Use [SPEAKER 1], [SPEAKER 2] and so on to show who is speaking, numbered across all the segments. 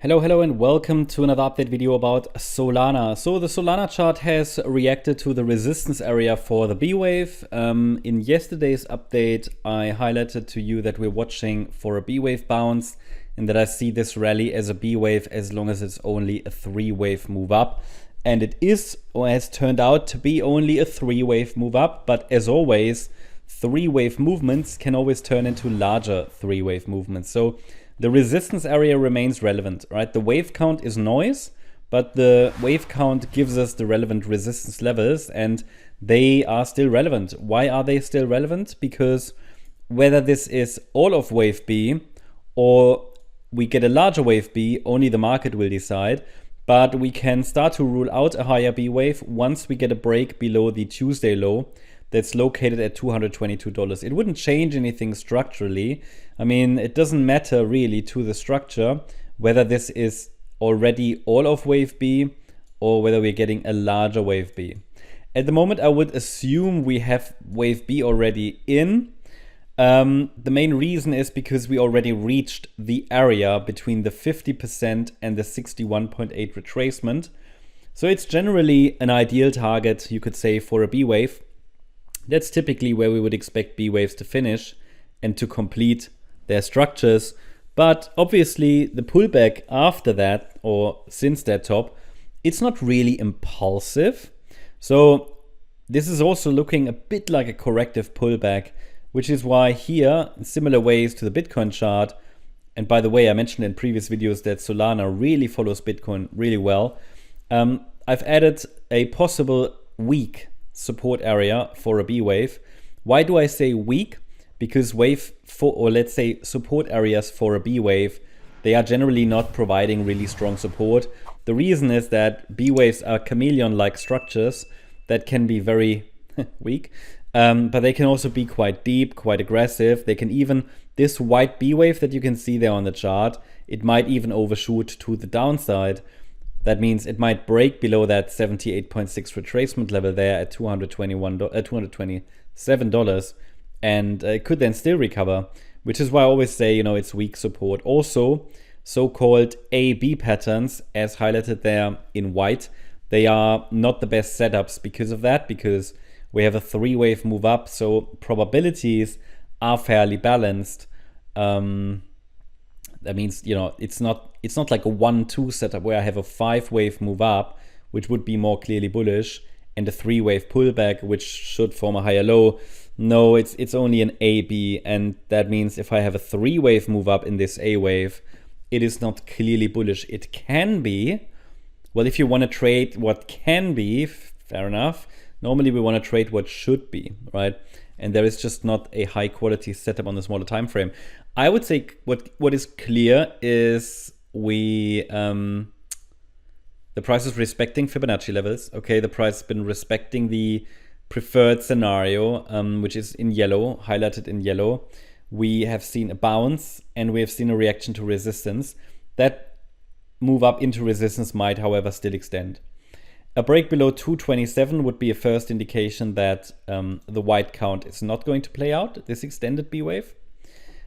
[SPEAKER 1] Hello and welcome to another update video about Solana. So the Solana chart has reacted to the resistance area for the B wave. In yesterday's update, I highlighted to you that we're watching for a B wave bounce and that I see this rally as a B wave as long as it's only a 3-wave move up. And it is, or has turned out to be, only a 3-wave move up. But as always, 3-wave movements can always turn into larger 3-wave movements. So the resistance area remains relevant, right? The wave count is noise, but the wave count gives us the relevant resistance levels and they are still relevant. Why are they still relevant? Because whether this is all of wave B or we get a larger wave B, only the market will decide. But we can start to rule out a higher B wave once we get a break below the Tuesday low that's located at $222. It wouldn't change anything structurally. I mean, it doesn't matter really to the structure whether this is already all of wave B or whether we're getting a larger wave B. At the moment, I would assume we have wave B already in. The main reason is because we already reached the area between the 50% and the 61.8 retracement. So it's generally an ideal target, you could say, for a B wave. That's typically where we would expect B waves to finish and to complete their structures. But obviously the pullback after that, or since that top, it's not really impulsive. So this is also looking a bit like a corrective pullback, which is why here, in similar ways to the Bitcoin chart, and by the way, I mentioned in previous videos that Solana really follows Bitcoin really well. I've added a possible weak support area for a B wave. Why do I say weak? Because wave for, or let's say support areas for a B wave, they are generally not providing really strong support. The reason is that B waves are chameleon-like structures that can be very weak, but they can also be quite deep, quite aggressive. They can even, this white B wave that you can see there on the chart, it might even overshoot to the downside. That means it might break below that 78.6 retracement level there at $227, and it could then still recover, which is why I always say, you know, it's weak support. Also, so-called A-B patterns, as highlighted there in white, they are not the best setups because of that, because we have a 3-wave move up, so probabilities are fairly balanced. That means, you know, it's not like a 1-2 setup where I have a 5-wave move up, which would be more clearly bullish, and a 3-wave pullback, which should form a higher low. No, it's only an A-B, and that means if I have a 3-wave move up in this A-wave, it is not clearly bullish. It can be. Well, if you want to trade what can be, fair enough. Normally we want to trade what should be, right? And there is just not a high quality setup on the smaller time frame. I would say what is clear is the price is respecting Fibonacci levels. Okay, the price has been respecting the preferred scenario, which is in yellow, highlighted in yellow. We have seen a bounce and we have seen a reaction to resistance. That move up into resistance might, however, still extend. A break below 227 would be a first indication that the white count is not going to play out, this extended B wave.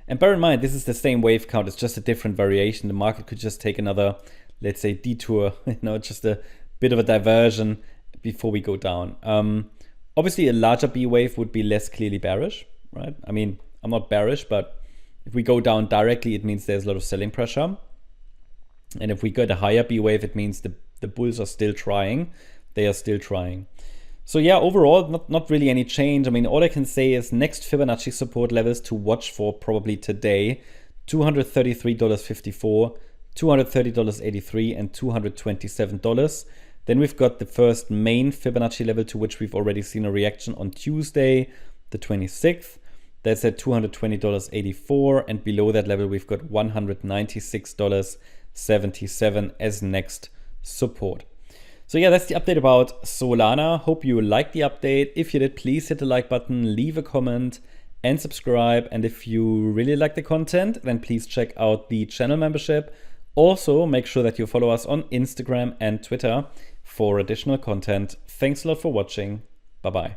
[SPEAKER 1] And bear in mind, this is the same wave count, it's just a different variation. The market could just take another, let's say, detour, you know, just a bit of a diversion before we go down. Obviously, a larger B wave would be less clearly bearish, right? I mean, I'm not bearish, but if we go down directly, it means there's a lot of selling pressure. And if we get a higher B wave, it means the bulls are still trying. They are still trying. So yeah, overall, not really any change. I mean, all I can say is next Fibonacci support levels to watch for probably today, $233.54, $230.83, and $227. Then we've got the first main Fibonacci level to which we've already seen a reaction on Tuesday, the 26th. That's at $220.84, and below that level we've got $196.77 as next support. So yeah, that's the update about Solana. Hope you liked the update. If you did, please hit the like button, leave a comment and subscribe. And if you really like the content, then please check out the channel membership. Also, make sure that you follow us on Instagram and Twitter for additional content. Thanks a lot for watching. Bye-bye.